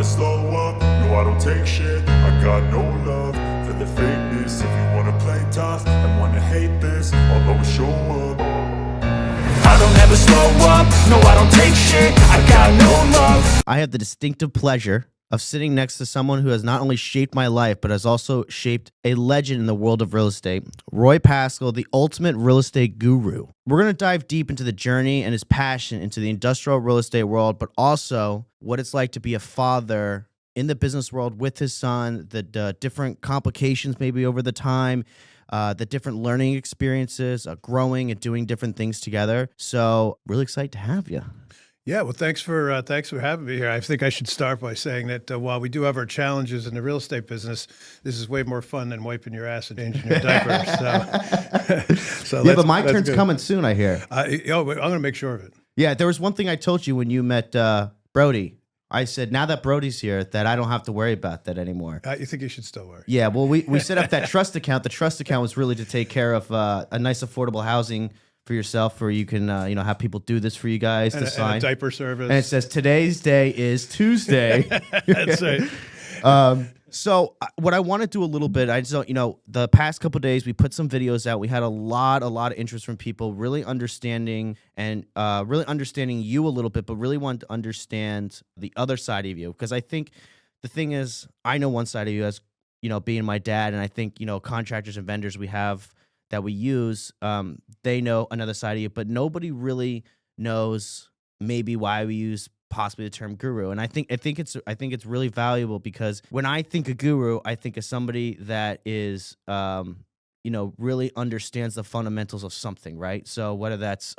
slow up, no I don't take shit. I got no love for the fakeness. If you wanna play tough and wanna hate this, I'll always show up. I don't ever slow up, no I don't take shit. I got no love. I have the distinctive pleasure of sitting next to someone who has not only shaped my life, but has also shaped a legend in the world of real estate, Roy Pascal, the ultimate real estate guru. We're going to dive deep into the journey and his passion into the industrial real estate world, but also what it's like to be a father in the business world with his son, the different complications maybe over the time, the different learning experiences, growing and doing different things together. So really excited to have you. Yeah, well, thanks for having me here. I think I should start by saying that while we do have our challenges in the real estate business, this is way more fun than wiping your ass and changing your diaper. So Yeah, but my turn's coming soon, I hear. I'm going to make sure of it. Yeah, there was one thing I told you when you met Brody. I said, now that Brody's here, that I don't have to worry about that anymore. You think you should still worry? Yeah, well, we set up that trust account. The trust account was really to take care of a nice affordable housing for yourself, where you can have people do this for you guys to sign. And a diaper service. And it says today's day is Tuesday. That's right. So what I want to do a little bit, I just the past couple of days we put some videos out. We had a lot of interest from people really understanding and really understanding you a little bit, but really want to understand the other side of you. Because I think the thing is, I know one side of you as being my dad, and I think contractors and vendors we have that we use, they know another side of you, but nobody really knows maybe why we use possibly the term guru. And I think it's really valuable, because when I think of guru, I think of somebody that is really understands the fundamentals of something, right? So whether that's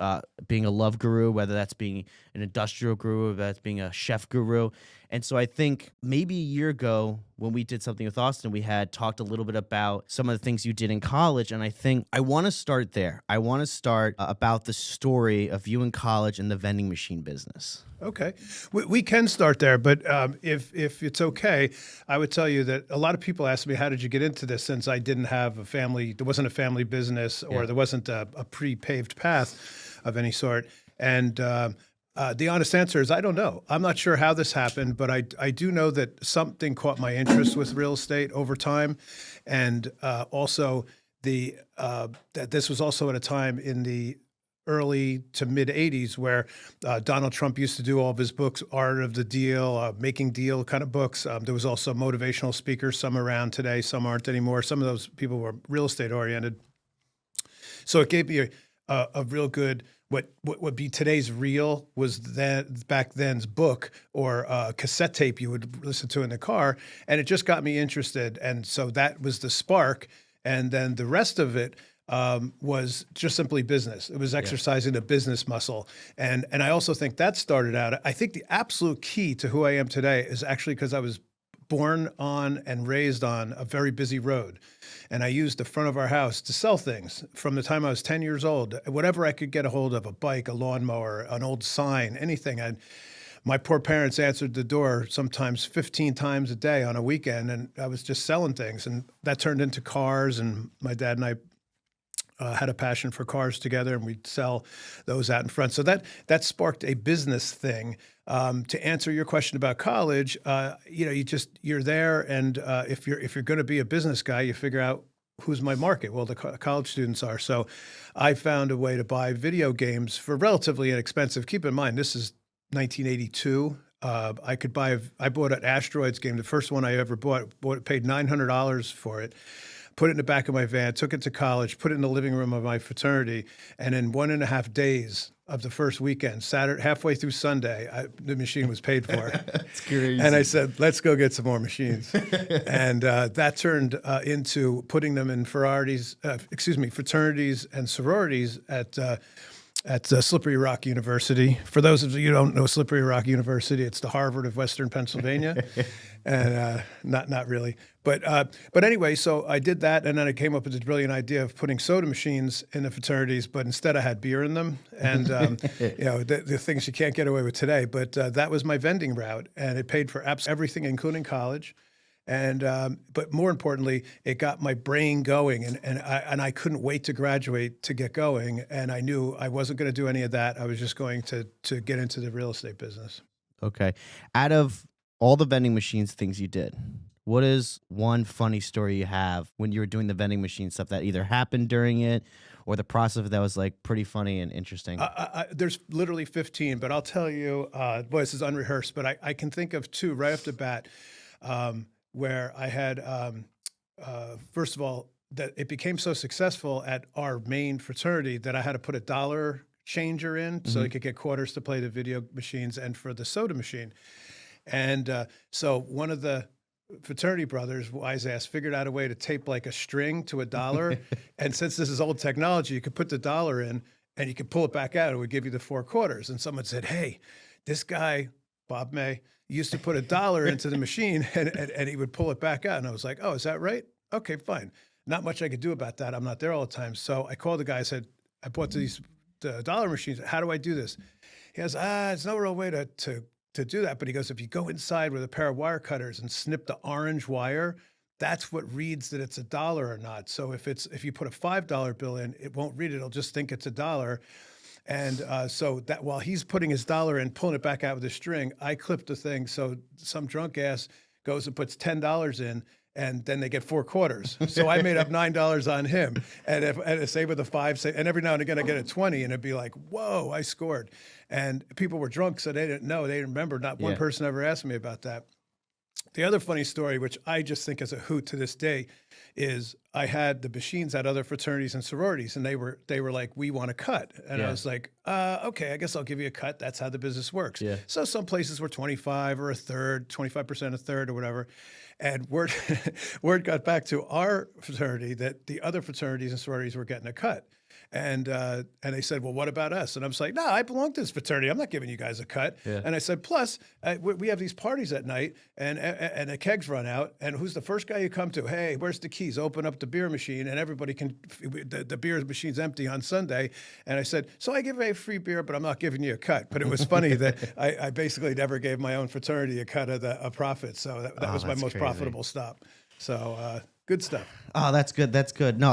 being a love guru, whether that's being an industrial guru, whether that's being a chef guru. And so I think maybe a year ago when we did something with Austin, we had talked a little bit about some of the things you did in college. And I think I want to start there. I want to start about the story of you in college and the vending machine business. Okay, we can start there, but if it's okay, I would tell you that a lot of people ask me, how did you get into this, since I didn't have a family, there wasn't a family business, or there wasn't a pre-paved path of any sort. And the honest answer is I don't know. I'm not sure how this happened, but I do know that something caught my interest with real estate over time. And also that this was also at a time in the early to mid 80s where Donald Trump used to do all of his books, Art of the Deal, Making Deal kind of books. There was also motivational speakers, some around today, some aren't anymore. Some of those people were real estate oriented. So it gave me a real good, what would be today's reel was back then's book, or cassette tape you would listen to in the car. And it just got me interested. And so that was the spark. And then the rest of it was just simply business. It was exercising a business muscle. And I also think that started out, I think the absolute key to who I am today is actually because I was born on and raised on a very busy road. And I used the front of our house to sell things from the time I was 10 years old. Whatever I could get a hold of, a bike, a lawnmower, an old sign, anything. My poor parents answered the door sometimes 15 times a day on a weekend, and I was just selling things. And that turned into cars, and my dad and I had a passion for cars together, and we'd sell those out in front. So that sparked a business thing. To answer your question about college, you're there, and if you're going to be a business guy, you figure out who's my market. Well, the college students are. So I found a way to buy video games for relatively inexpensive. Keep in mind, this is 1982. I bought an Asteroids game, the first one I ever bought, paid $900 for it. Put it in the back of my van, took it to college, put it in the living room of my fraternity, and in 1.5 days of the first weekend, Saturday, halfway through Sunday, the machine was paid for. That's crazy. And I said, let's go get some more machines. And that turned into putting them in fraternities and sororities at Slippery Rock University. For those of you who don't know Slippery Rock University, it's the Harvard of Western Pennsylvania. And not really. But anyway, so I did that, and then I came up with this brilliant idea of putting soda machines in the fraternities, but instead I had beer in them, and the things you can't get away with today. But that was my vending route, and it paid for everything, including college. And but more importantly, it got my brain going, and I couldn't wait to graduate to get going. And I knew I wasn't going to do any of that. I was just going to get into the real estate business. Okay. Out of all the vending machines things you did, what is one funny story you have when you were doing the vending machine stuff that either happened during it or the process of it that was like pretty funny and interesting? There's literally 15, but I'll tell you, boy, this is unrehearsed, but I can think of two right off the bat, where I had, first of all, that it became so successful at our main fraternity that I had to put a dollar changer in so I could get quarters to play the video machines and for the soda machine. And so one of the fraternity brothers, wise ass, figured out a way to tape like a string to a dollar. And since this is old technology, you could put the dollar in and you could pull it back out. It would give you the 4 quarters. And someone said, hey, this guy, Bob May, used to put a dollar into the machine and he would pull it back out. And I was like, oh, is that right? Okay, fine. Not much I could do about that. I'm not there all the time. So I called the guy. I said, I bought the dollar machines. How do I do this? He goes, it's no real way to do that. But he goes, if you go inside with a pair of wire cutters and snip the orange wire, that's what reads that it's a dollar or not. So if you put a $5 bill in, it won't read it. It'll just think it's a dollar. And so that while he's putting his dollar in, pulling it back out with a string, I clipped the thing. So some drunk ass goes and puts $10 in, and then they get 4 quarters. So I made up $9 on him, and say with a 5, and every now and again I get a 20, and it'd be like, whoa, I scored. And people were drunk, so they didn't know, they didn't remember. Not one person ever asked me about that. The other funny story, which I just think is a hoot to this day, is I had the machines at other fraternities and sororities, and they were like, we want a cut. And I was like, okay, I guess I'll give you a cut. That's how the business works. Yeah. So some places were 25 or a third, 25% a third or whatever. And word got back to our fraternity that the other fraternities and sororities were getting a cut. And they said, well, what about us? And I was like, no, I belong to this fraternity. I'm not giving you guys a cut. Yeah. And I said, plus, we have these parties at night, and the kegs run out. And who's the first guy you come to? Hey, where's the keys? Open up the beer machine, and everybody can. The beer machine's empty on Sunday. And I said, so I give away free beer, but I'm not giving you a cut. But it was funny that I basically never gave my own fraternity a cut of a profit. So that was my most profitable stop. So good stuff. Oh, that's good. That's good. No,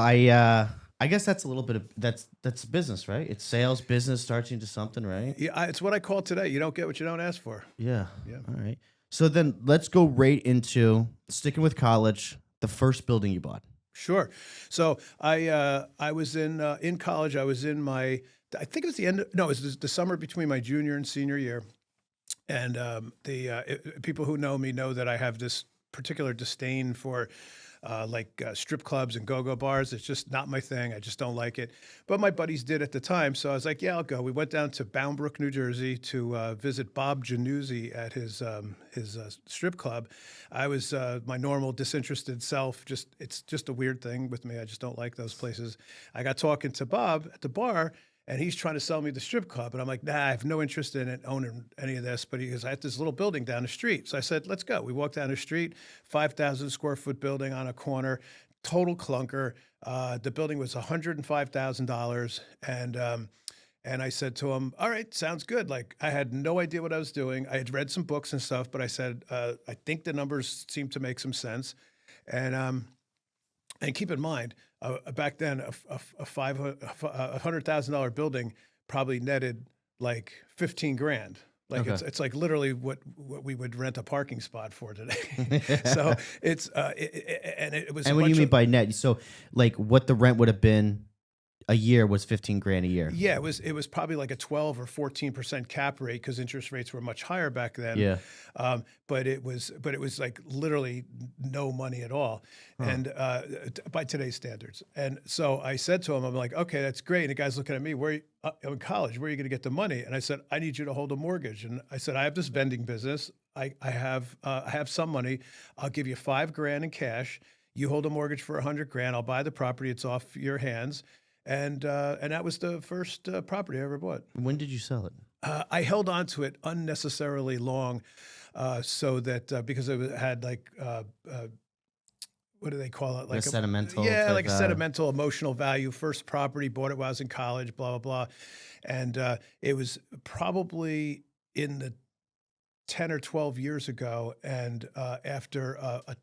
I guess that's a little bit of that's business, right? It's sales, business starts into something, right? Yeah, it's what I call today. You don't get what you don't ask for. Yeah. All right. So then let's go right into sticking with college, the first building you bought. Sure. So I was in college. I was in I think it was it was the summer between my junior and senior year. And people who know me know that I have this particular disdain for strip clubs and go-go bars. It's just not my thing. I just don't like it. But my buddies did at the time. So I was like, yeah, I'll go. We went down to Bound Brook, New Jersey to visit Bob Januzzi at his strip club. I was my normal disinterested self. It's just a weird thing with me. I just don't like those places. I got talking to Bob at the bar, and he's trying to sell me the strip club. And I'm like, nah, I have no interest in it, owning any of this. But he goes, I have this little building down the street. So I said, let's go. We walked down the street, 5,000 square foot building on a corner, total clunker. The building was $105,000. And I said to him, all right, sounds good. Like, I had no idea what I was doing. I had read some books and stuff, but I said, I think the numbers seem to make some sense. And keep in mind, back then, a $100,000 building probably netted like 15 grand. Like it's like literally what we would rent a parking spot for today. So it's it was. And what do you mean by net? So like what the rent would have been a year was 15 grand a year. Yeah, it was probably like a 12 or 14% cap rate because interest rates were much higher back then. Yeah. But it was like literally no money at all, and by today's standards. And so I said to him, I'm like, okay, that's great. And the guy's looking at me, I'm in college, where are you going to get the money? And I said, I need you to hold a mortgage. And I said, I have this vending business. I have some money. I'll give you $5 grand in cash. You hold a mortgage for $100 grand. I'll buy the property. It's off your hands. And that was the first property I ever bought. When did you sell it? I held on to it unnecessarily long, so that because it had like what do they call it? Like a sentimental. Yeah, like a sentimental, emotional value. First property, bought it while I was in college. Blah blah blah, and it was probably in the 10 or 12 years ago, and after a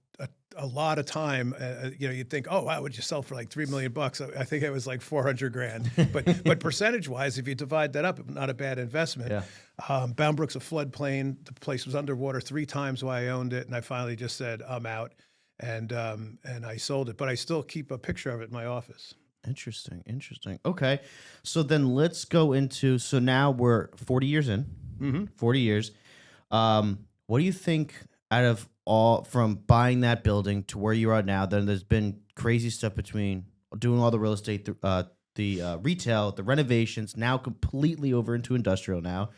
a lot of time. You'd think, oh, wow, would you sell for like $3 million? I think it was like 400 grand. But percentage wise, if you divide that up, not a bad investment. Yeah. Bound Brook's a floodplain. The place was underwater 3 times while I owned it, and I finally just said, I'm out, and I sold it. But I still keep a picture of it in my office. Interesting. Okay. So then let's go into, so now we're 40 years in, 40 years. What do you think out of all, from buying that building to where you are now, then there's been crazy stuff between doing all the real estate, the retail, the renovations, now completely over into industrial now.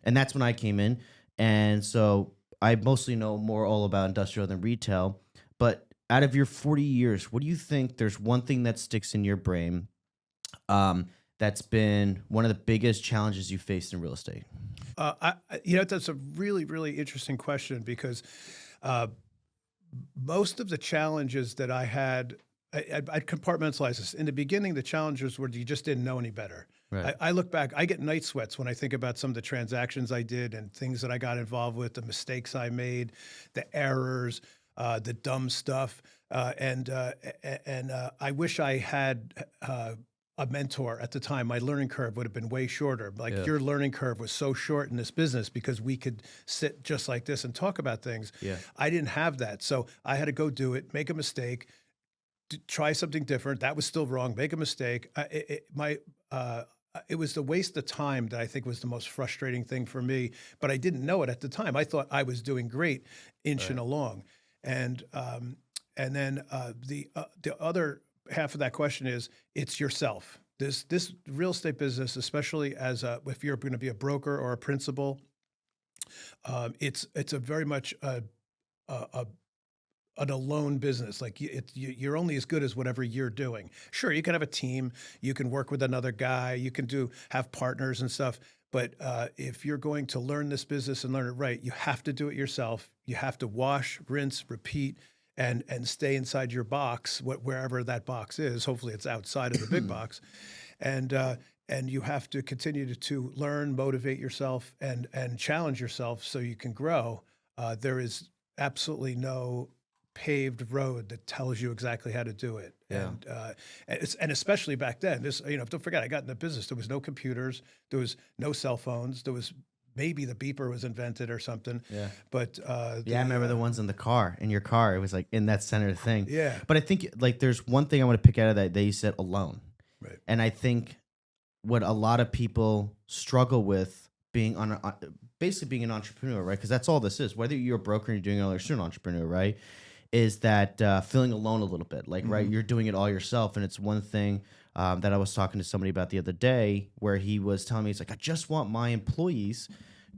And that's when I came in. And so I mostly know more all about industrial than retail. But out of your 40 years, what do you think there's one thing that sticks in your brain that's been one of the biggest challenges you faced in real estate? That's a really, really interesting question because most of the challenges that I had, I'd compartmentalize this. In the beginning, the challenges were you just didn't know any better. Right. I look back, I get night sweats when I think about some of the transactions I did and things that I got involved with, the mistakes I made, the errors, the dumb stuff. And I wish I had a mentor at the time. My learning curve would have been way shorter. Like your learning curve was so short in this business because we could sit just like this and talk about things. Yeah. I didn't have that. So I had to go do it, make a mistake, try something different. That was still wrong. Make a mistake. It was the waste of time that I think was the most frustrating thing for me, but I didn't know it at the time. I thought I was doing great, inching along. And then the other half of that question is it's yourself. This real estate business, especially as if you're going to be a broker or a principal, it's a very much an alone business. Like you're only as good as whatever you're doing. Sure, you can have a team, you can work with another guy, you can have partners and stuff. But if you're going to learn this business and learn it right, you have to do it yourself. You have to wash, rinse, repeat, and stay inside your box, wherever that box is. Hopefully, it's outside of the big box, and you have to continue to learn, motivate yourself, and challenge yourself so you can grow. There is absolutely no paved road that tells you exactly how to do it. Yeah. And especially back then, don't forget, I got in the business. There was no computers, there was no cell phones, there was maybe the beeper was invented or something. Yeah. But I remember the ones in your car. It was like in that center thing. Yeah. But I think like there's one thing I want to pick out of that you said alone. Right. And I think what a lot of people struggle with being basically being an entrepreneur, right? Because that's all this is. Whether you're a broker and you're doing it all, you're still an entrepreneur, right? Is that feeling alone a little bit. Like, right, you're doing it all yourself. And it's one thing that I was talking to somebody about the other day where he was telling me, he's like, I just want my employees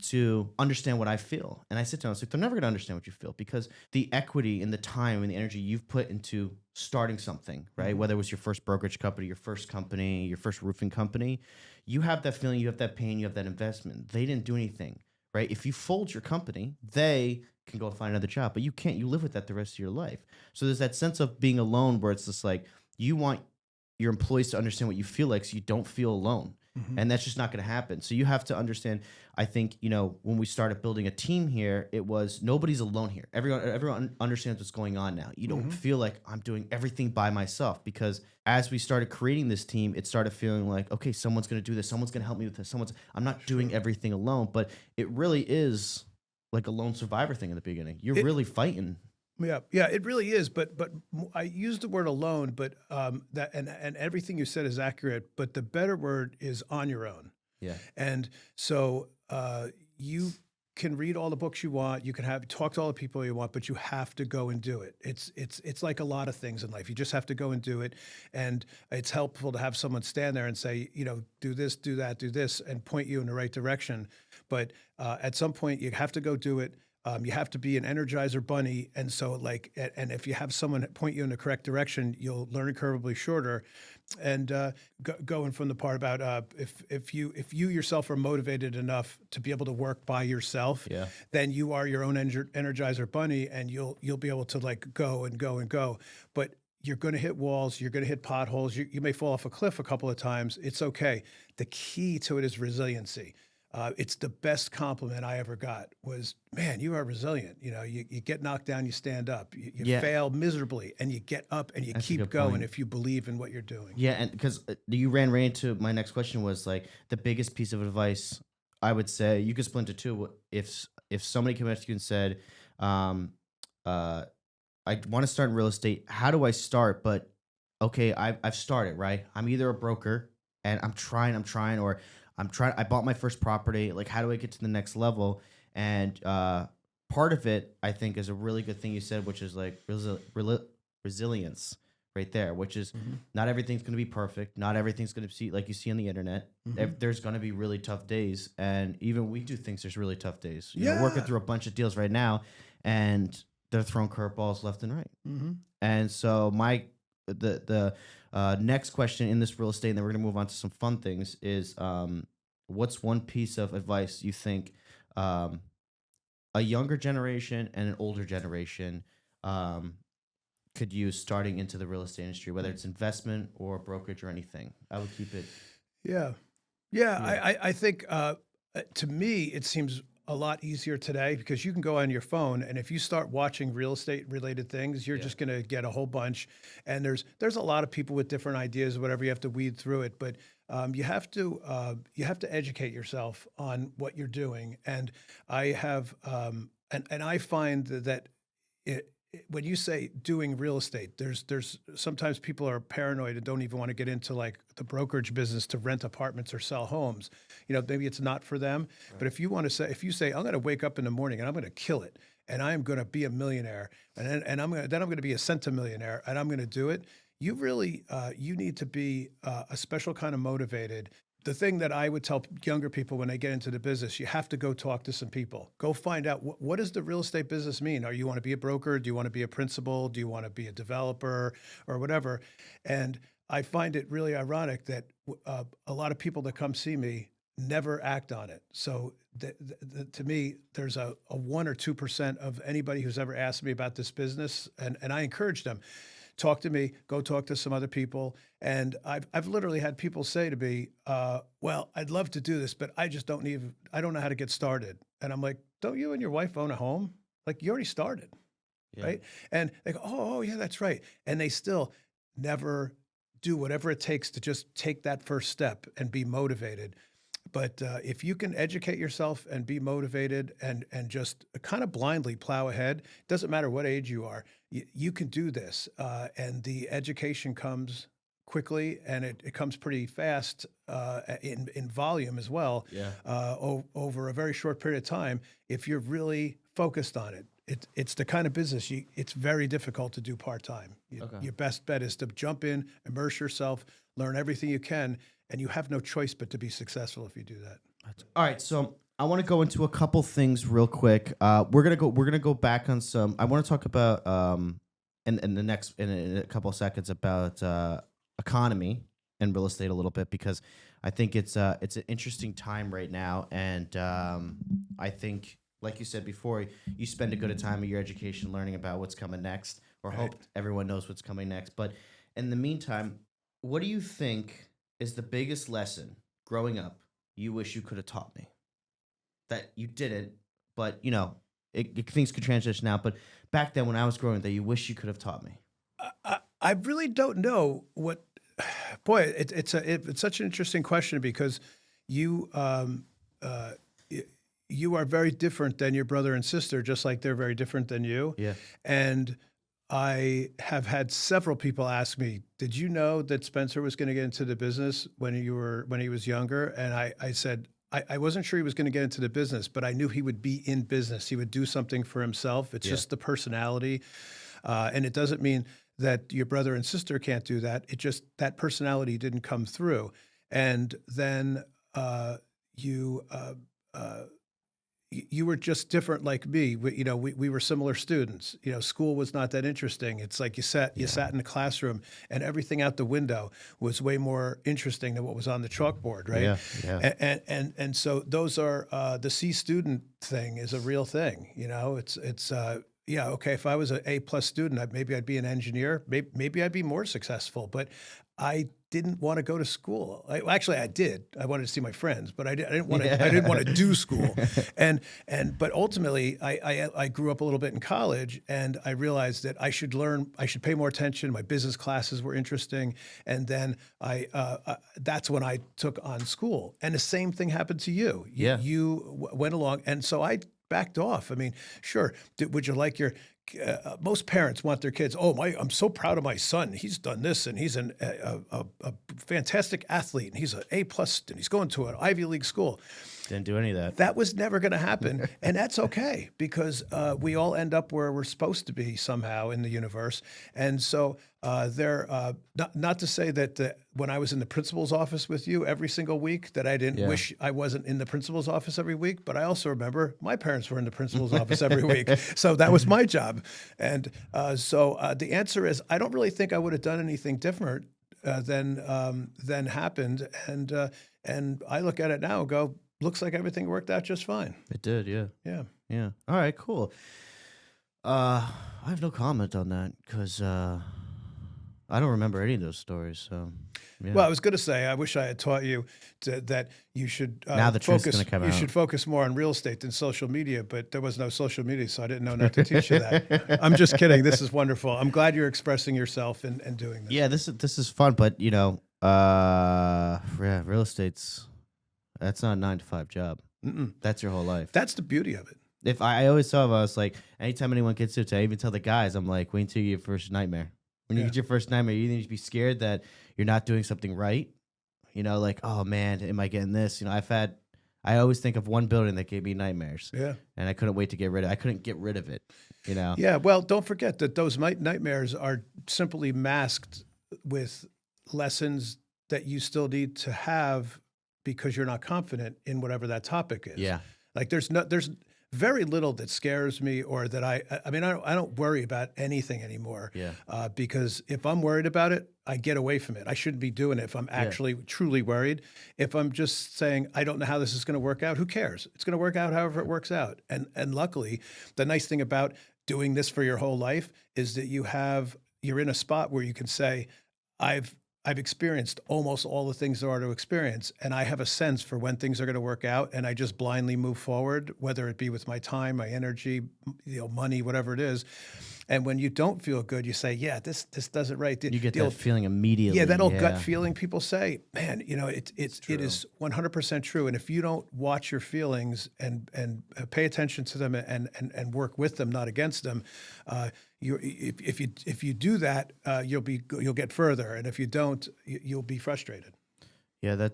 to understand what I feel. And I sit down and I was like, they're never going to understand what you feel because the equity and the time and the energy you've put into starting something, right? Whether it was your first brokerage company, your first company, your first roofing company, you have that feeling, you have that pain, you have that investment. They didn't do anything, right? If you fold your company, they can go find another job, but you can't. You live with that the rest of your life. So there's that sense of being alone where it's just like you want your employees to understand what you feel like so you don't feel alone. And that's just not going to happen. So you have to understand, I think, when we started building a team here, it was nobody's alone here. Everyone understands what's going on now. You don't feel like I'm doing everything by myself because as we started creating this team, it started feeling like, okay, someone's going to do this. Someone's going to help me with this. I'm not doing everything alone, but it really is like a lone survivor thing in the beginning. You're really fighting. Yeah, it really is. But I use the word alone, but that and everything you said is accurate. But the better word is on your own. Yeah. And so you can read all the books you want. You can talk to all the people you want, but you have to go and do it. It's like a lot of things in life. You just have to go and do it. And it's helpful to have someone stand there and say, do this, do that, do this, and point you in the right direction. But at some point, you have to go do it. You have to be an Energizer bunny, and so and if you have someone point you in the correct direction, you'll learn incredibly shorter. And going from the part about if you yourself are motivated enough to be able to work by yourself, then you are your own Energizer bunny, and you'll be able to go and go and go. But you're going to hit walls, you're going to hit potholes, you may fall off a cliff a couple of times. It's okay. The key to it is resiliency. it's the best compliment I ever got was, man, you are resilient. You know, you get knocked down, you stand up, you Yeah. fail miserably and you get up and you That's a keep good going point. if you believe in what you're doing. Yeah, and because you ran right into my next question was like the biggest piece of advice I would say you could split into two. If somebody came up to you and said, um, uh, "I want to start in real estate. How do I start?" But okay, I've started, right. I'm either a broker and I'm trying, or I'm trying. I bought my first property. Like, how do I get to the next level? And part of it, I think, is a really good thing you said, which is like resilience right there, which is not everything's going to be perfect. Not everything's going to see like you see on the internet. There's going to be really tough days. And even we do things, there's really tough days. You know, working Yeah. through a bunch of deals right now, and they're throwing curveballs left and right. And so the next question in this real estate, and then we're going to move on to some fun things, is what's one piece of advice you think a younger generation and an older generation could use starting into the real estate industry, whether it's investment or brokerage or anything? I would keep it. Yeah. Yeah. I think to me, it seems a lot easier today because you can go on your phone and if you start watching real estate related things, you're just going to get a whole bunch. And there's a lot of people with different ideas, whatever. You have to weed through it, but you have to educate yourself on what you're doing. And I have and I find that when you say doing real estate, there's sometimes people are paranoid and don't even want to get into like the brokerage business to rent apartments or sell homes. You know, maybe it's not for them. But if you you say, I'm going to wake up in the morning and I'm going to kill it and I'm going to be a millionaire and I'm going to be a centimillionaire and I'm going to do it. You really, you need to be a special kind of motivated. The thing that I would tell younger people when they get into the business, you have to go talk to some people. Go find out what does the real estate business mean? Or you want to be a broker? Do you want to be a principal? Do you want to be a developer or whatever? And I find it really ironic that a lot of people that come see me never act on it. So to me, there's a 1 or 2% of anybody who's ever asked me about this business, and I encourage them. Talk to me, go talk to some other people. And I've literally had people say to me, well, I'd love to do this, but I don't know how to get started. And I'm like, don't you and your wife own a home? Like you already started, right? And they go, oh yeah, that's right. And they still never do whatever it takes to just take that first step and be motivated. But if you can educate yourself and be motivated and just kind of blindly plow ahead, doesn't matter what age you are, you can do this. And the education comes quickly and it comes pretty fast in volume as well. Over a very short period of time, if you're really focused on it. It's the kind of business it's very difficult to do part-time. Your best bet is to jump in, immerse yourself, learn everything you can, and you have no choice but to be successful if you do that. All right, so I want to go into a couple things real quick. We're gonna go back on some. I want to talk about in a couple of seconds about economy and real estate a little bit because I think it's an interesting time right now, and I think, like you said before, you spend a good time of your education learning about what's coming next, or hope everyone knows what's coming next. But in the meantime, what do you think is the biggest lesson growing up you wish you could have taught me that you didn't, but you know, things could transition now, but back then when I was growing, that you wish you could have taught me? I really don't know what. Boy, it's such an interesting question because you you are very different than your brother and sister, just like they're very different than you. Yeah. And I have had several people ask me, "Did you know that Spencer was going to get into the business when he was younger?" And I said, I wasn't sure he was going to get into the business, but I knew he would be in business. He would do something for himself. It's just the personality, and it doesn't mean that your brother and sister can't do that. It just that personality didn't come through, and then you. You were just different like me. We were similar students. You know, school was not that interesting. It's like you sat in the classroom and everything out the window was way more interesting than what was on the chalkboard, right? Yeah. And so those are the C student thing is a real thing. You know, it's okay. If I was an A+ student, maybe I'd be an engineer. Maybe I'd be more successful. But I didn't want to go to school. Actually, I did. I wanted to see my friends, but I didn't want to. I didn't want to do school, but ultimately, I grew up a little bit in college, and I realized that I should learn. I should pay more attention. My business classes were interesting, and then that's when I took on school. And the same thing happened to you. You went along, and so I backed off. I mean, sure. Would you like your most parents want their kids, I'm so proud of my son. He's done this, and he's a fantastic athlete, and he's an A+, and he's going to an Ivy League school. Didn't do any of that. That was never going to happen, and that's okay, because we all end up where we're supposed to be somehow in the universe. And so not to say that when I was in the principal's office with you every single week that I didn't wish I wasn't in the principal's office every week, but I also remember my parents were in the principal's office every week, so that was my job. And so the answer is, I don't really think I would have done anything different than happened. And I look at it now and go, looks like everything worked out just fine. It did, yeah. Yeah. Yeah. All right, cool. I have no comment on that because I don't remember any of those stories. So, yeah. Well, I was going to say, I wish I had taught you that you should now the truth's focus. Gonna come you out. should focus more on real estate than social media. But there was no social media, so I didn't know not to teach you that. I'm just kidding. This is wonderful. I'm glad you're expressing yourself and doing this. Yeah, this is fun, but real estate's that's not a 9-to-5 job. That's your whole life. That's the beauty of it. If I always tell them, I was like, anytime anyone gets to it, I even tell the guys, I'm like, wait until you get your first nightmare. When you get your first nightmare, you need to be scared that you're not doing something right. Like, oh man, am I getting this? I always think of one building that gave me nightmares. Yeah. And I couldn't wait to get rid of it. I couldn't get rid of it, Yeah, well, don't forget that those nightmares are simply masked with lessons that you still need to have because you're not confident in whatever that topic is. Yeah. Like there's very little that scares me, or that I don't worry about anything anymore. Yeah. Because if I'm worried about it, I get away from it. I shouldn't be doing it if I'm actually truly worried. If I'm just saying, I don't know how this is going to work out, who cares? It's going to work out however it works out. And luckily, the nice thing about doing this for your whole life is that you're in a spot where you can say, I've experienced almost all the things there are to experience, and I have a sense for when things are going to work out, and I just blindly move forward, whether it be with my time, my energy, money, whatever it is. And when you don't feel good, you say, yeah, this doesn't right. You get that feeling immediately. Yeah, that old gut feeling people say, man, it is 100% true. And if you don't watch your feelings and pay attention to them and work with them, not against them, if you do that, you'll get further. And if you don't, you'll be frustrated. Yeah,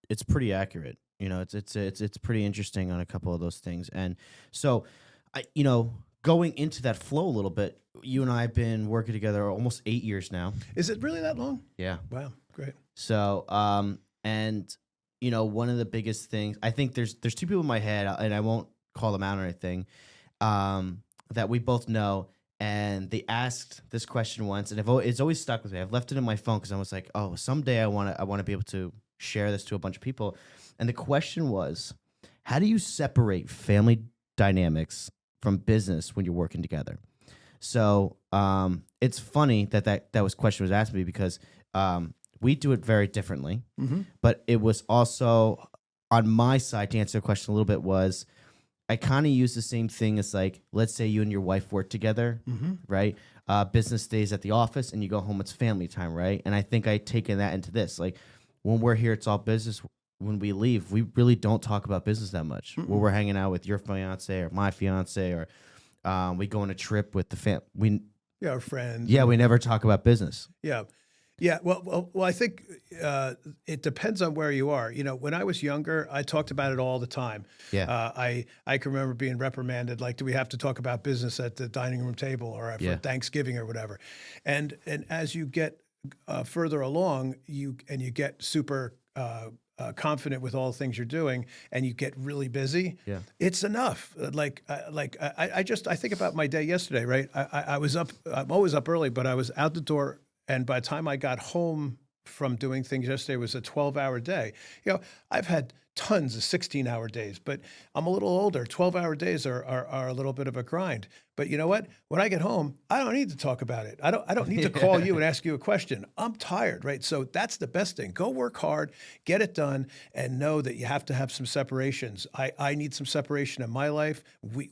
it's pretty accurate. It's pretty interesting on a couple of those things. And so going into that flow a little bit, you and I have been working together almost 8 years now. Is it really that long? Yeah. Wow, great. So, one of the biggest things, I think there's two people in my head, and I won't call them out or anything, that we both know, and they asked this question once, and it's always stuck with me. I've left it in my phone because I was like, oh, someday I want to be able to share this to a bunch of people. And the question was, how do you separate family dynamics from business when you're working together? So it's funny that question was asked me because we do it very differently. Mm-hmm. But it was also on my side, to answer the question a little bit, was I kind of use the same thing as, like, let's say you and your wife work together, right? Business stays at the office and you go home, it's family time, right? And I think I taken that into this. Like, when we're here, it's all business. When we leave, we really don't talk about business that much. When we're hanging out with your fiance or my fiance, or we go on a trip with the our friends. Yeah, we never talk about business. Yeah. Yeah, well, I think it depends on where you are. When I was younger, I talked about it all the time. Yeah. I can remember being reprimanded, like, do we have to talk about business at the dining room table or for Thanksgiving or whatever? And as you get further along, you get super confident with all the things you're doing, and you get really busy. Yeah, it's enough. I think about my day yesterday. Right, I was up. I'm always up early, but I was out the door. And by the time I got home from doing things yesterday, it was a 12-hour day. I've had tons of 16-hour days, but I'm a little older. 12-hour days are a little bit of a grind. But you know what? When I get home, I don't need to talk about it. I don't need to call you and ask you a question. I'm tired, right? So that's the best thing. Go work hard, get it done, and know that you have to have some separations. I need some separation in my life.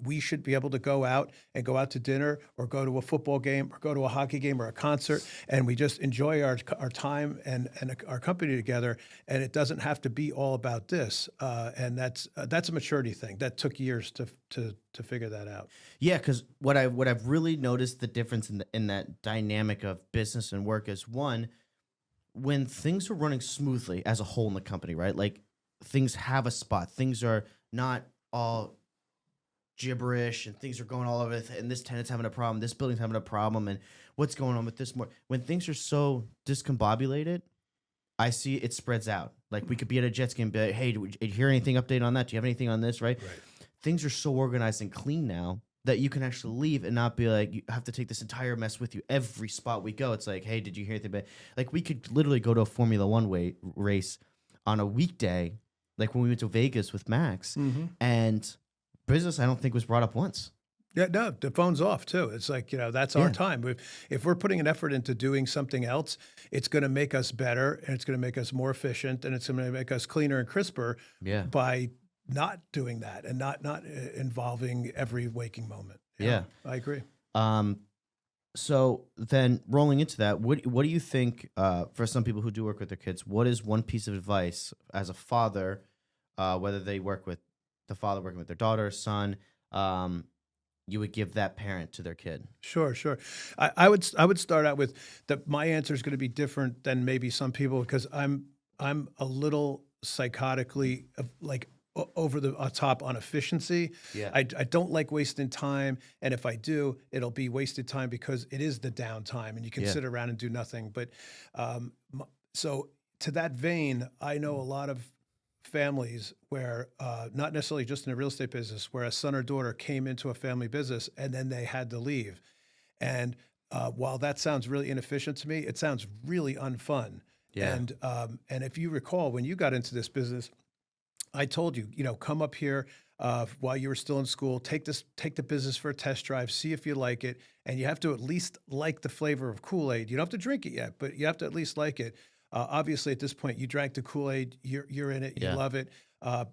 We should be able to go out to dinner or go to a football game or go to a hockey game or a concert, and we just enjoy our time and our company together. And it doesn't have to be all about this. And that's a maturity thing. That took years to figure that out. Yeah, because what I've really noticed the difference in that dynamic of business and work is, one, when things are running smoothly as a whole in the company, right? Like things have a spot, things are not all gibberish, and things are going all over. And this tenant's having a problem, this building's having a problem, and what's going on with this more. When things are so discombobulated, I see it spreads out. Like we could be at a Jets game, be like, hey, did you hear anything update on that? Do you have anything on this? Right. Things are so organized and clean now that you can actually leave and not be like, you have to take this entire mess with you every spot we go. It's like, hey, did you hear anything? Like we could literally go to a Formula One race on a weekday, like when we went to Vegas with Max, and business I don't think was brought up once. Yeah, no, the phone's off too. It's like, that's our time. If we're putting an effort into doing something else, it's going to make us better, and it's going to make us more efficient, and it's going to make us cleaner and crisper by not doing that and not involving every waking moment. Yeah, I agree. So then rolling into that, what do you think, for some people who do work with their kids, what is one piece of advice as a father, whether they work with the father working with their daughter, son, you would give that parent to their kid? Sure. I would start out with that. My answer is going to be different than maybe some people, because I'm a little psychotically like over the top on efficiency. Yeah. I don't like wasting time. And if I do, it'll be wasted time because it is the downtime and you can sit around and do nothing. But so to that vein, I know a lot of families where, not necessarily just in the real estate business, where a son or daughter came into a family business and then they had to leave. And while that sounds really inefficient to me, it sounds really unfun. Yeah. And if you recall, when you got into this business, I told you, come up here while you were still in school, take the business for a test drive, see if you like it. And you have to at least like the flavor of Kool-Aid. You don't have to drink it yet, but you have to at least like it. Obviously, at this point, you drank the Kool-Aid, you're in it, you love it.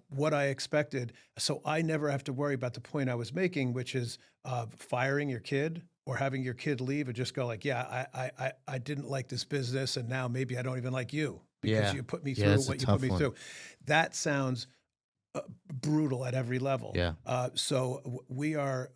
What I expected. So I never have to worry about the point I was making, which is firing your kid or having your kid leave and just go like, I didn't like this business, and now maybe I don't even like you because you put me through what you put me through. That sounds brutal at every level. Yeah. So we are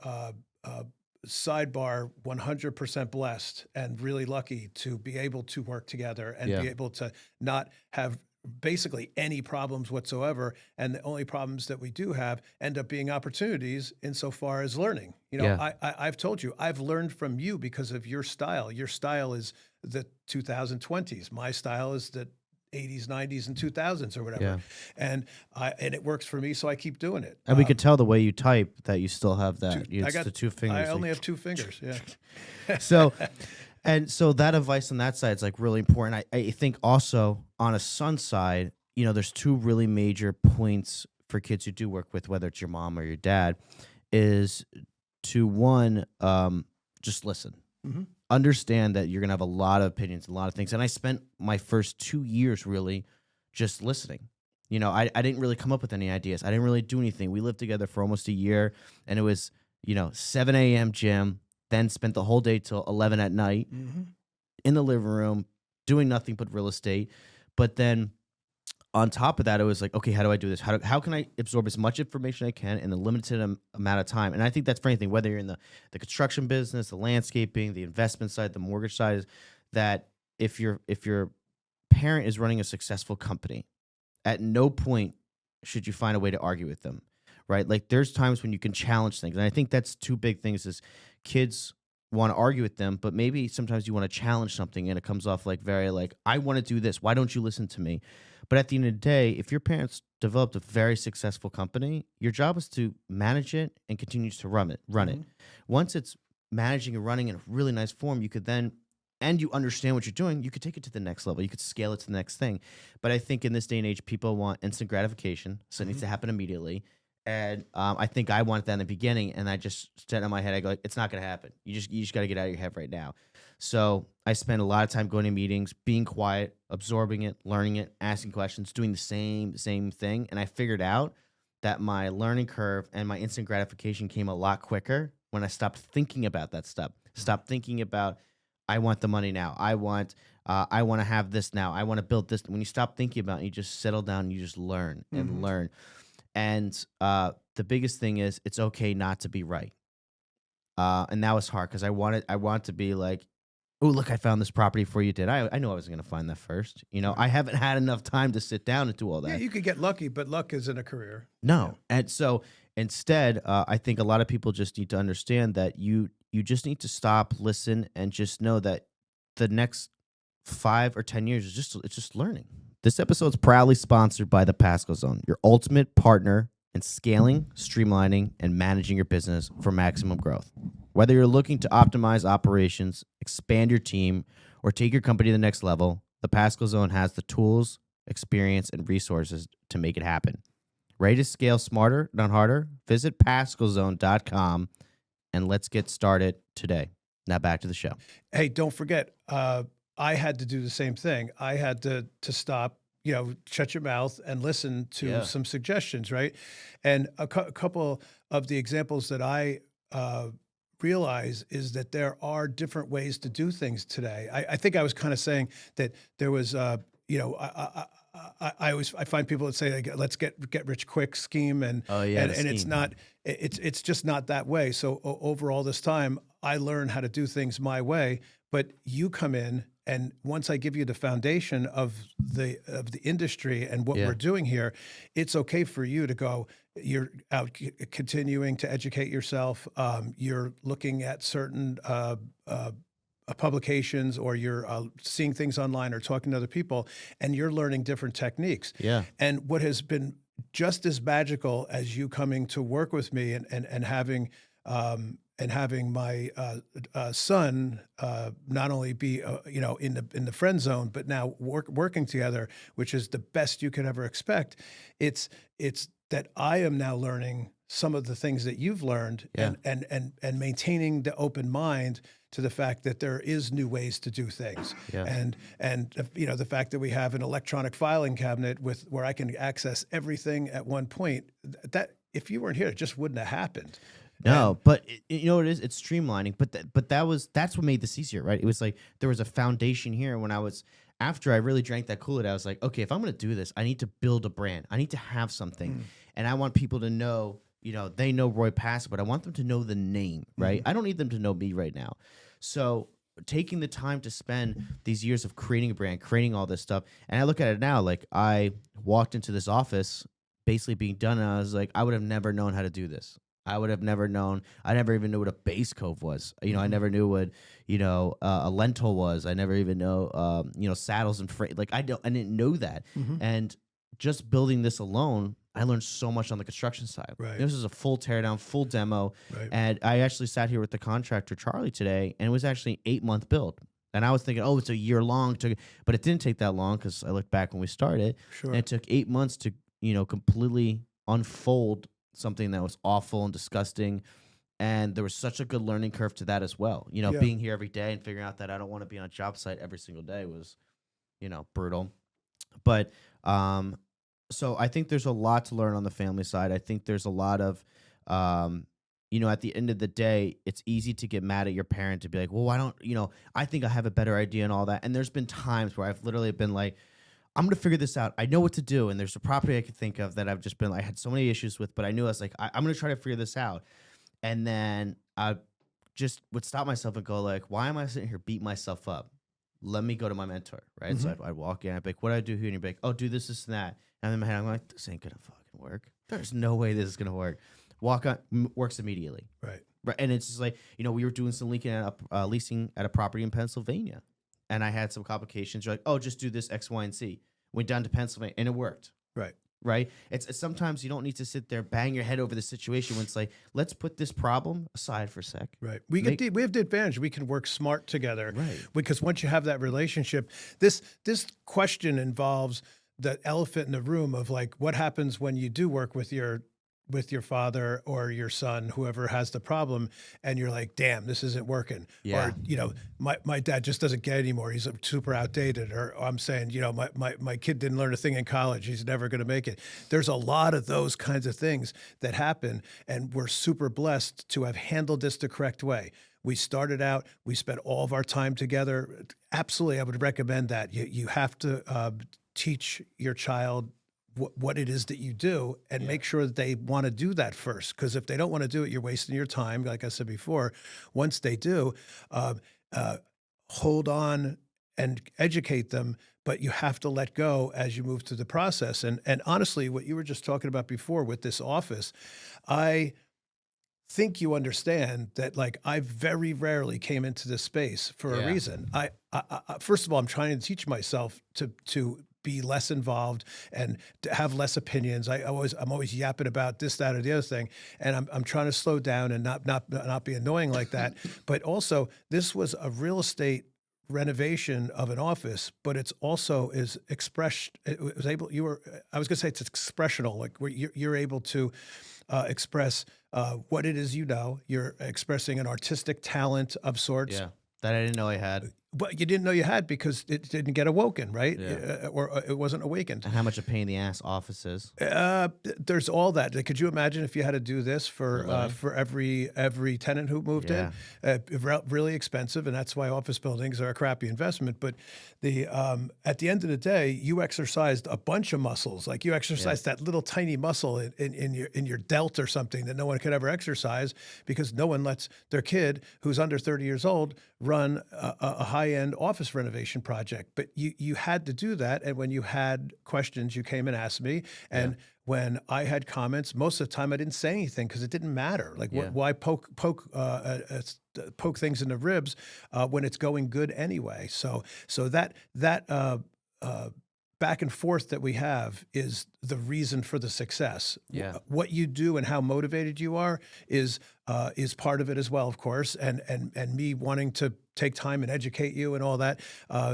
sidebar 100% blessed and really lucky to be able to work together and be able to not have basically any problems whatsoever. And the only problems that we do have end up being opportunities insofar as learning. I've told you, I've learned from you because of your style. Your style is the 2020s. My style is the 80s, 90s, and 2000s or whatever. And it works for me, so I keep doing it. And we could tell the way you type that you still have that. It's the two fingers. I only have two fingers, So that advice on that side is like really important. I think also on a son's side, there's two really major points for kids who do work with, whether it's your mom or your dad, is to one, just listen. Mm-hmm. Understand that you're going to have a lot of opinions, a lot of things. And I spent my first 2 years really just listening. I didn't really come up with any ideas. I didn't really do anything. We lived together for almost a year, and it was, 7 a.m. gym, then spent the whole day till 11 at night in the living room doing nothing but real estate. But then on top of that, it was like, okay, how do I do this? How can I absorb as much information I can in a limited amount of time? And I think that's for anything, whether you're in the construction business, the landscaping, the investment side, the mortgage side, is that if your parent is running a successful company, at no point should you find a way to argue with them, right? Like there's times when you can challenge things. And I think that's two big things is kids want to argue with them, but maybe sometimes you want to challenge something and it comes off like very like, I want to do this. Why don't you listen to me? But at the end of the day, if your parents developed a very successful company, your job is to manage it and continue to run it. Once it's managing and running in a really nice form, you could then and you understand what you're doing, you could take it to the next level. You could scale it to the next thing. But I think in this day and age, people want instant gratification, so it needs to happen immediately. And I think I wanted that in the beginning, and I just set in my head, I go, like, it's not going to happen. You just got to get out of your head right now. So I spend a lot of time going to meetings, being quiet, absorbing it, learning it, asking questions, doing the same thing. And I figured out that my learning curve and my instant gratification came a lot quicker when I stopped thinking about that stuff. Stopped thinking about, I want the money now. I want to have this now. I want to build this. When you stop thinking about it, you just settle down and you just learn and learn. And the biggest thing is it's okay not to be right. And that was hard because I wanted to be like, oh, look, I found this property before you did. I knew I was going to find that first. I haven't had enough time to sit down and do all that. Yeah, you could get lucky, but luck isn't a career. No. And so instead, I think a lot of people just need to understand that you just need to stop, listen, and just know that the next 5 or 10 years it's just learning. This episode is proudly sponsored by the Pascal Zone, your ultimate partner in scaling, streamlining, and managing your business for maximum growth. Whether you're looking to optimize operations, expand your team, or take your company to the next level, the Pascal Zone has the tools, experience, and resources to make it happen. Ready to scale smarter, not harder? Visit PascalZone.com and let's get started today. Now back to the show. Hey, don't forget, I had to do the same thing. I had to stop, shut your mouth and listen to some suggestions, right? And a couple of the examples that I realize is that there are different ways to do things today. I think I was kind of saying that there was, I find people that say, like, let's get rich quick scheme, and it's not, it's just not that way. So over all this time, I learned how to do things my way, but you come in, and once I give you the foundation of the industry and what we're doing here, it's okay for you to go. You're out continuing to educate yourself. You're looking at certain publications, or you're seeing things online or talking to other people, and you're learning different techniques. Yeah. And what has been just as magical as you coming to work with me and having my son not only be in the friend zone, but now working together, which is the best you could ever expect. It's that I am now learning some of the things that you've learned, and maintaining the open mind to the fact that there is new ways to do things. Yeah. And the fact that we have an electronic filing cabinet where I can access everything at one point, that if you weren't here, it just wouldn't have happened. No, but you know what it is? It's streamlining. But that's what made this easier, right? It was like there was a foundation here. When after I really drank that Kool-Aid, I was like, okay, if I'm going to do this, I need to build a brand. I need to have something. And I want people to know, they know Roy Pascal, but I want them to know the name, right? I don't need them to know me right now. So taking the time to spend these years of creating a brand, creating all this stuff, and I look at it now, like I walked into this office basically being done, and I was like, I would have never known how to do this. I would have never known. I never even knew what a base cove was. I never knew what a lentil was. I never even know saddles and freight. Like I didn't know that. And just building this alone, I learned so much on the construction side. Right. This is a full teardown, full demo. Right. And I actually sat here with the contractor Charlie today, and it was actually an 8-month build. And I was thinking, oh, it's a year long, but it didn't take that long because I looked back when we started. Sure. And it took 8 months to completely unfold something that was awful and disgusting, and there was such a good learning curve to that as well. Being here every day and figuring out that I don't want to be on a job site every single day was, brutal. But so I think there's a lot to learn on the family side. I think there's a lot of, at the end of the day, it's easy to get mad at your parent to be like, well, why don't I think I have a better idea and all that. And there's been times where I've literally been like, I'm going to figure this out. I know what to do. And there's a property I could think of that I've just been, I had so many issues with, but I knew I was like, I'm going to try to figure this out. And then I just would stop myself and go like, why am I sitting here beating myself up? Let me go to my mentor, right? So I'd walk in, I'd be like, what do I do here? And he'd be like, oh, do this, this, and that. And in my head, I'm like, this ain't going to fucking work. There's no way this is going to work. Walk on, works immediately. Right. And it's just like, we were doing some leasing at a property in Pennsylvania. And I had some complications. You're like, oh, just do this X, Y, and Z. Went down to Pennsylvania, and it worked. Right. right? It's sometimes you don't need to sit there, bang your head over the situation when it's like, let's put this problem aside for a sec. Right. We have the advantage. We can work smart together. Right. Because once you have that relationship, this question involves the elephant in the room of like, what happens when you do work with your father or your son, whoever has the problem, and you're like, damn, this isn't working. Yeah. Or, you know, my dad just doesn't get it anymore. He's super outdated. Or I'm saying, you know, my kid didn't learn a thing in college. He's never going to make it. There's a lot of those kinds of things that happen. And we're super blessed to have handled this the correct way. We started out, we spent all of our time together. Absolutely, I would recommend that. You have to teach your child what it is that you do and make sure that they want to do that first. Because if they don't want to do it, you're wasting your time. Like I said before, once they do, hold on and educate them, but you have to let go as you move through the process. And honestly, what you were just talking about before with this office, I think you understand that, like, I very rarely came into this space for a reason. I first of all, I'm trying to teach myself to be less involved and to have less opinions. I'm always yapping about this, that, or the other thing, and I'm trying to slow down and not be annoying like that. But also, this was a real estate renovation of an office, but it's also is expressed. It was able. I was going to say it's expressional, like where you're able to express what it is. You're expressing an artistic talent of sorts. Yeah, that I didn't know I had. But you didn't know you had because it didn't get awoken, right? Yeah. Or it wasn't awakened. And how much a pain in the ass office is. There's all that. Could you imagine if you had to do this for every tenant who moved in? Really expensive, and that's why office buildings are a crappy investment. But at the end of the day, you exercised a bunch of muscles. Like you exercised that little tiny muscle in your delt or something that no one could ever exercise because no one lets their kid who's under 30 years old run a high-end office renovation project. But you had to do that, and when you had questions, you came and asked me, and when I had comments, most of the time I didn't say anything because it didn't matter. Like why poke things in the ribs when it's going good anyway? So that back and forth that we have is the reason for the success. Yeah. What you do and how motivated you are is part of it as well, of course. And me wanting to take time and educate you and all that,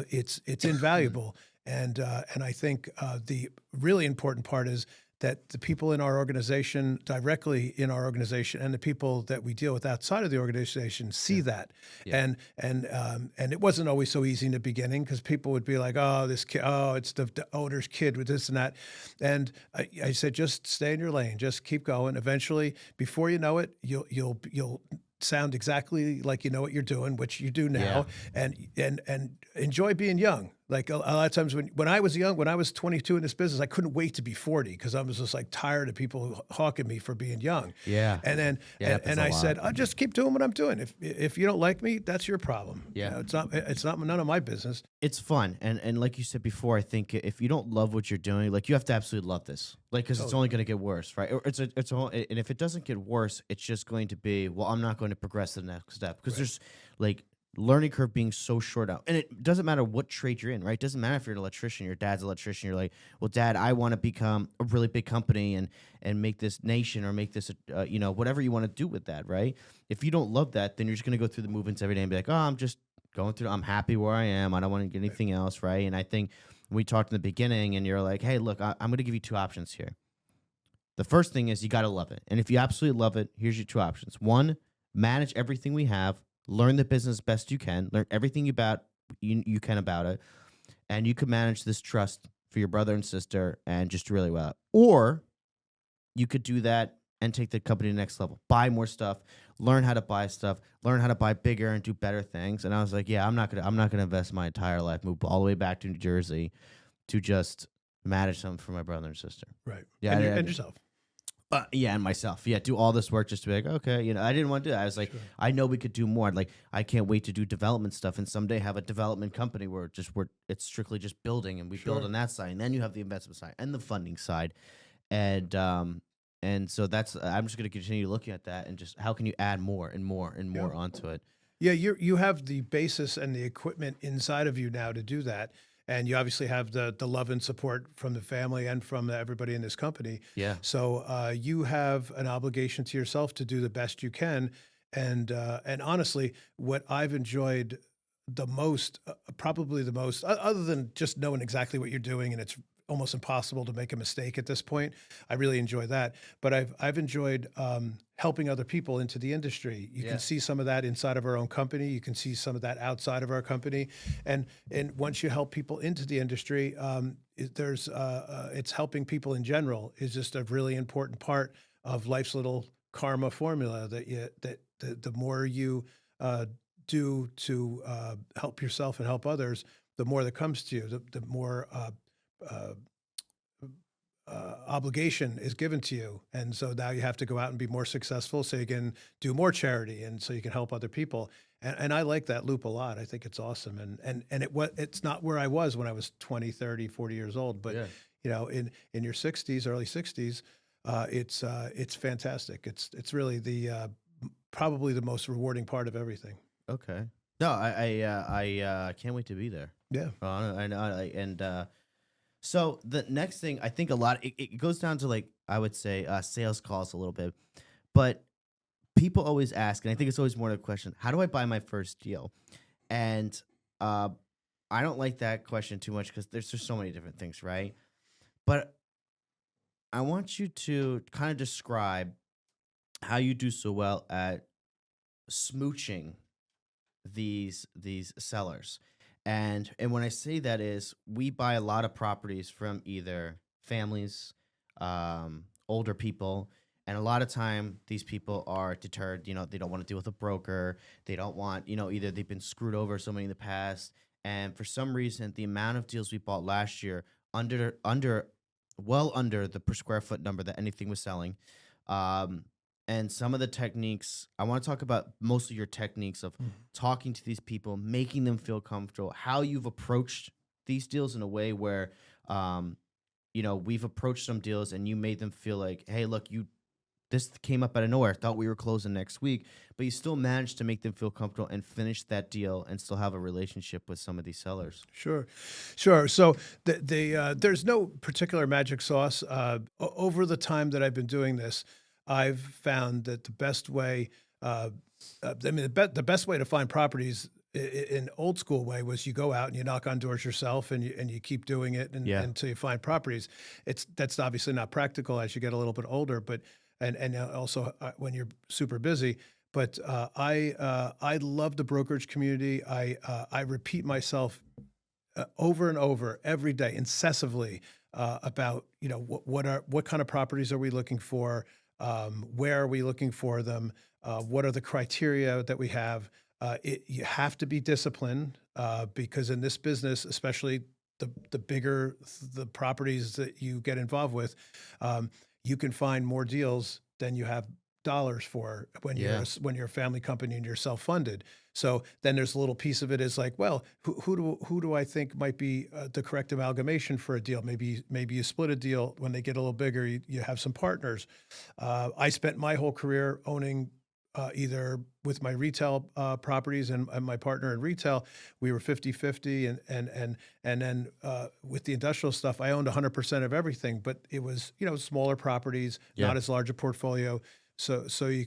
it's invaluable. And I think the really important part is that the people in our organization, directly in our organization, and the people that we deal with outside of the organization see that. And it wasn't always so easy in the beginning because people would be like, "Oh, this kid, it's the owner's kid with this and that." And I said, just stay in your lane, just keep going. Eventually, before you know it, you'll sound exactly like you know what you're doing, which you do now, and enjoy being young. Like a lot of times when I was young, when I was 22 in this business, I couldn't wait to be 40 because I was just like tired of people hawking me for being young. Yeah. And then and I said, I'll just keep doing what I'm doing. If you don't like me, that's your problem. Yeah. You know, it's not none of my business. It's fun, and like you said before, I think if you don't love what you're doing, like you have to absolutely love this, like because it's only going to get worse, right? Or and if it doesn't get worse, it's just going to be, well, I'm not going to progress to the next step because there's like learning curve being so short out, and it doesn't matter what trade you're in, right? It doesn't matter if you're an electrician, your dad's an electrician, you're like, well, Dad, I want to become a really big company and make this nation or make this, whatever you want to do with that, right? If you don't love that, then you're just going to go through the movements every day and be like, oh, I'm just going through, I'm happy where I am. I don't want to get anything else, right? And I think we talked in the beginning and you're like, hey, look, I'm going to give you two options here. The first thing is you got to love it. And if you absolutely love it, here's your two options. One, manage everything we have, learn the business best you can, learn everything you can about it, and you can manage this trust for your brother and sister and just really well. Or you could do that and take the company to the next level, buy more stuff, learn how to buy stuff, learn how to buy bigger and do better things. And I was like, yeah, I'm not gonna invest my entire life, move all the way back to New Jersey to just manage something for my brother and sister. Right. Yeah, and yourself. And myself. Yeah, do all this work just to be like, okay, I didn't want to do that. I was like, I know we could do more. Like, I can't wait to do development stuff and someday have a development company where it's strictly just building and we build on that side. And then you have the investment side and the funding side. And so that's, I'm just going to continue looking at that and just how can you add more and more and more onto it. Yeah, you have the basis and the equipment inside of you now to do that. and you obviously have the love and support from the family and from everybody in this company. Yeah. So you have an obligation to yourself to do the best you can. And honestly, what I've enjoyed the most, probably the most, other than just knowing exactly what you're doing, and it's almost impossible to make a mistake at this point. I really enjoy that, but I've enjoyed helping other people into the industry. You Yeah. can see some of that inside of our own company. You can see some of that outside of our company, and once you help people into the industry, it's helping people in general is just a really important part of life's little karma formula that the more you do to help yourself and help others, the more that comes to you, the more uh, obligation is given to you. And so now you have to go out and be more successful so you can do more charity and so you can help other people. And I like that loop a lot. I think it's awesome. It's not where I was when I was 20, 30, 40 years old, but Yeah. in your 60s, early 60s, it's fantastic. It's really probably the most rewarding part of everything. Okay. No, I can't wait to be there. Yeah. So the next thing, I think a lot, it goes down to like, I would say sales calls a little bit, but people always ask, and I think it's always more of a question, how do I buy my first deal? And I don't like that question too much because there's just so many different things, right? But I want you to kind of describe how you do so well at smooching these sellers. And when I say that is we buy a lot of properties from either families, older people, and a lot of time these people are deterred, they don't want to deal with a broker. They don't want, either they've been screwed over so many in the past. And for some reason, the amount of deals we bought last year well under the per square foot number that anything was selling. And some of the techniques, I want to talk about most of your techniques of talking to these people, making them feel comfortable, how you've approached these deals in a way where, we've approached some deals and you made them feel like, hey, look, this came up out of nowhere. I thought we were closing next week, but you still managed to make them feel comfortable and finish that deal and still have a relationship with some of these sellers. Sure. So there's no particular magic sauce. Over the time that I've been doing this, I've found that the best way, the best way to find properties in old school way was you go out and you knock on doors yourself and you keep doing it until you find properties. That's obviously not practical as you get a little bit older, but and also when you're super busy. But I love the brokerage community. I repeat myself over and over every day, incessantly about what kind of properties are we looking for. Where are we looking for them? What are the criteria that we have? You have to be disciplined because in this business, especially the bigger the properties that you get involved with, you can find more deals than you have dollars for when you're a family company and you're self-funded. So then there's a little piece of it is like, well, who do I think might be the correct amalgamation for a deal? Maybe you split a deal when they get a little bigger. You have some partners. I spent my whole career owning either with my retail properties and my partner in retail, we were 50-50 and then with the industrial stuff, I owned 100% of everything, but it was, smaller properties, not as large a portfolio. So you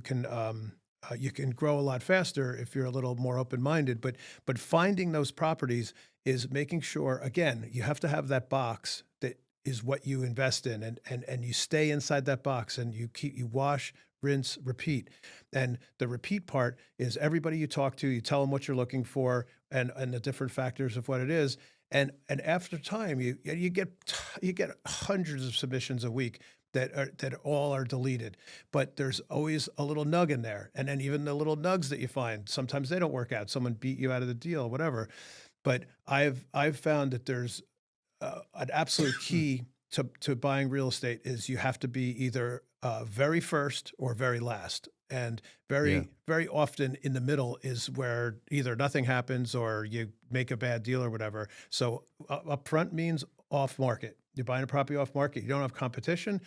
can grow a lot faster if you're a little more open-minded, but finding those properties is making sure, again, you have to have that box that is what you invest in and you stay inside that box and you wash, rinse, repeat. And the repeat part is everybody you talk to, you tell them what you're looking for and the different factors of what it is. And after time, you get hundreds of submissions a week that all are deleted, but there's always a little nug in there. And then even the little nugs that you find, sometimes they don't work out. Someone beat you out of the deal, whatever. But I've found that there's an absolute key to buying real estate is you have to be either very first or very last. And very often in the middle is where either nothing happens or you make a bad deal or whatever. So upfront means off market. You're buying a property off market. You don't have competition.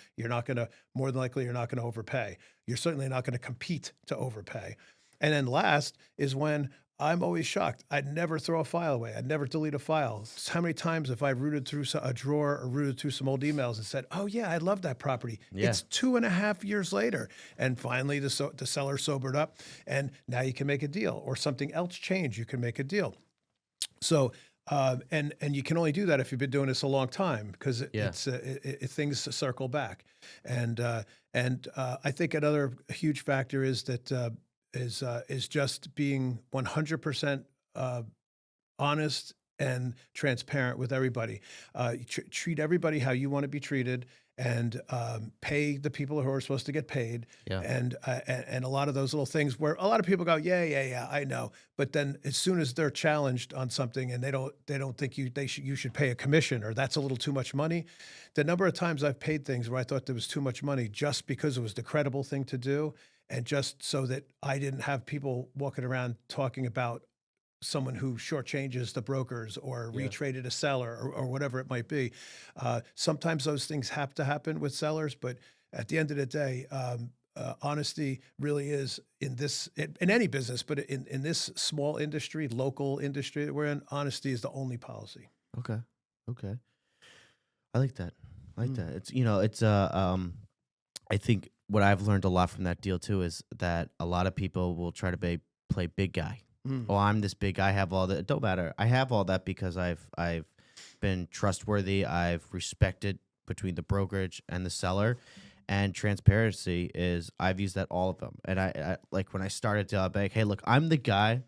More than likely, you're not going to overpay. You're certainly not going to compete to overpay. And then last is when I'm always shocked. I'd never throw a file away. I'd never delete a file. How many times have I rooted through a drawer or rooted through some old emails and said, "Oh yeah, I love that property." Yeah. It's 2.5 years later, and finally the seller sobered up, and now you can make a deal, or something else changed. You can make a deal. So. And you can only do that if you've been doing this a long time, because Yeah. things circle back, and I think another huge factor is that is just being 100% honest and transparent with everybody. Treat everybody how you want to be treated, and pay the people who are supposed to get paid. Yeah. And a lot of those little things where a lot of people go, yeah, I know. But then as soon as they're challenged on something and they don't think you should pay a commission, or that's a little too much money. The number of times I've paid things where I thought there was too much money just because it was the credible thing to do, and just so that I didn't have people walking around talking about someone who shortchanges the brokers or Yeah. retraded a seller, or whatever it might be. Sometimes those things have to happen with sellers, but at the end of the day, honesty really is in any business, but in this small industry, local industry that we're in, honesty is the only policy. Okay. Okay. I like that. I like Mm. that. It's I think what I've learned a lot from that deal too is that a lot of people will try to play big guy. Mm. Oh, I'm this big. I have all that. It don't matter. I have all that because I've been trustworthy. I've respected between the brokerage and the seller, and transparency is I've used that all of them. And I like when I started to be like, hey, look, I'm the guy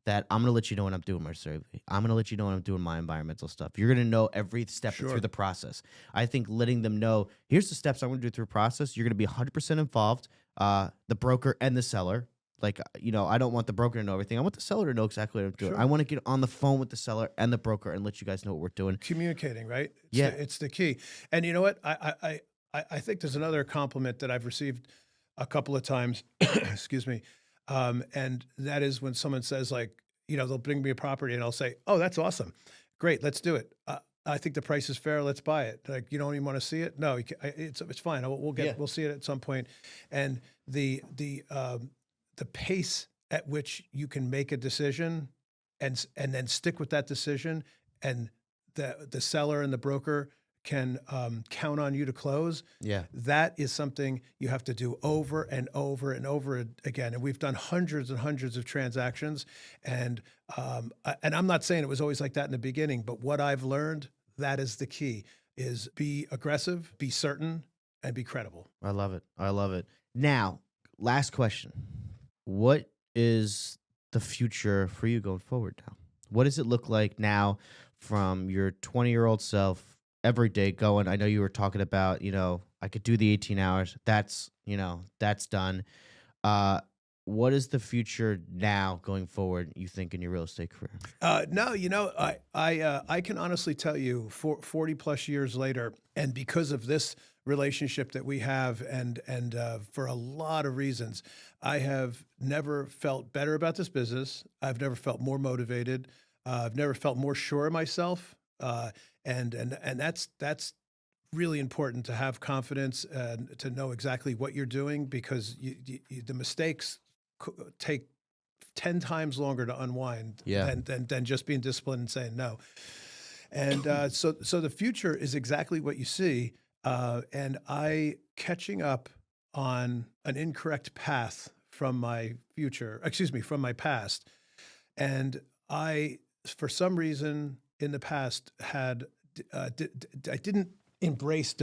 that I'm gonna let you know when I'm doing my survey. I'm gonna let you know when I'm doing my environmental stuff. You're gonna know every step Sure. through the process. I think letting them know here's the steps I'm gonna do through the process. You're gonna be 100% involved. The broker and the seller. Like, I don't want the broker to know everything. I want the seller to know exactly what I'm doing. Sure. I want to get on the phone with the seller and the broker and let you guys know what we're doing. Communicating, right? Yeah. It's the key. And you know what? I think there's another compliment that I've received a couple of times. Excuse me. And that is when someone says, like, they'll bring me a property and I'll say, "Oh, that's awesome. Great. Let's do it. I think the price is fair. Let's buy it." Like, you don't even want to see it? No, it's fine. We'll see it at some point. And the pace at which you can make a decision and then stick with that decision, and the seller and the broker can count on you to close. Yeah. That is something you have to do over and over and over again. And we've done hundreds and hundreds of transactions. And I'm not saying it was always like that in the beginning, but what I've learned, that is the key, is be aggressive, be certain, and be credible. I love it. I love it. Now, last question. What is the future for you going forward now? What does it look like now from your 20-year-old self every day going? I know you were talking about, I could do the 18 hours. That's done. What is the future now going forward, you think, in your real estate career? No, I can honestly tell you, 40 plus years later, and because of this relationship that we have, and for a lot of reasons, I have never felt better about this business. I've never felt more motivated. I've never felt more sure of myself. And that's really important, to have confidence and to know exactly what you're doing, because the mistakes take 10 times longer to unwind Yeah. than just being disciplined and saying no. And so the future is exactly what you see. And catching up on an incorrect path from my from my past. And I, for some reason in the past, I didn't embrace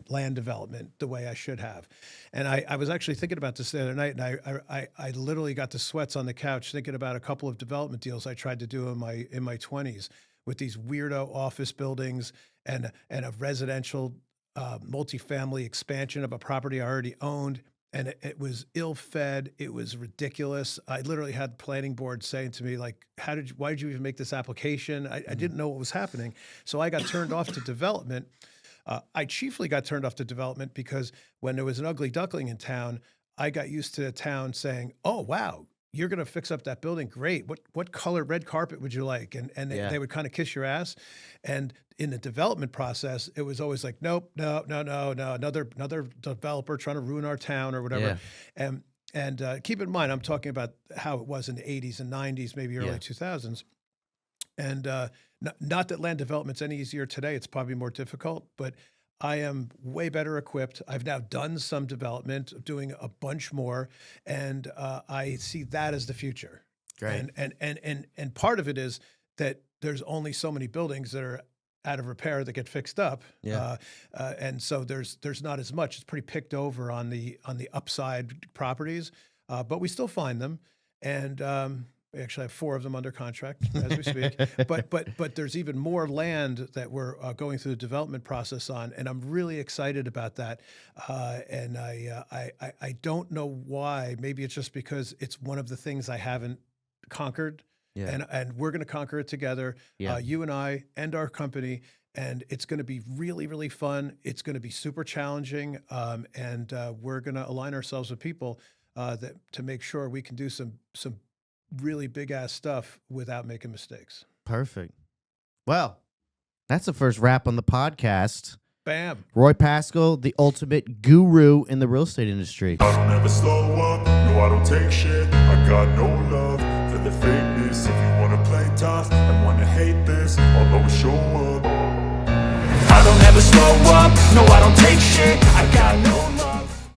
land development the way I should have. And I was actually thinking about this the other night, and I literally got the sweats on the couch thinking about a couple of development deals I tried to do in my 20s, with these weirdo office buildings and a residential multifamily expansion of a property I already owned. And it was ill-fed. It was ridiculous. I literally had planning board saying to me, like, why did you even make this application? I didn't know what was happening. So I got turned off to development. I chiefly got turned off to development because when there was an ugly duckling in town, I got used to the town saying, "Oh, wow, you're going to fix up that building. Great. What color red carpet would you like?" And Yeah. they would kind of kiss your ass. And in the development process, it was always like, "Nope, no, another developer trying to ruin our town," or whatever. Yeah. keep in mind, I'm talking about how it was in the 80s and 90s, maybe early 2000s. And not that land development's any easier today. It's probably more difficult, but I am way better equipped. I've now done some development, doing a bunch more, and I see that as the future. Great. And part of it is that there's only so many buildings that are out of repair that get fixed up. Yeah. And so there's not as much. It's pretty picked over on the upside properties, but we still find them. And we actually have 4 of them under contract as we speak. but there's even more land that we're going through the development process on, and I'm really excited about that. And I don't know why. Maybe it's just because it's one of the things I haven't conquered. Yeah. And we're going to conquer it together, Yeah. you and I and our company, and it's going to be really, really fun. It's going to be super challenging, and we're going to align ourselves with people that to make sure we can do some really big ass stuff without making mistakes. Perfect. Well, that's the first wrap on the podcast. Bam. Roy Pascal, the ultimate guru in the real estate industry. I don't ever slow up, no I don't take shit. I got no love for the fakeness. If you wanna play tough and wanna hate this, I'll always show up. I don't ever slow up, no I don't take shit. I got no love.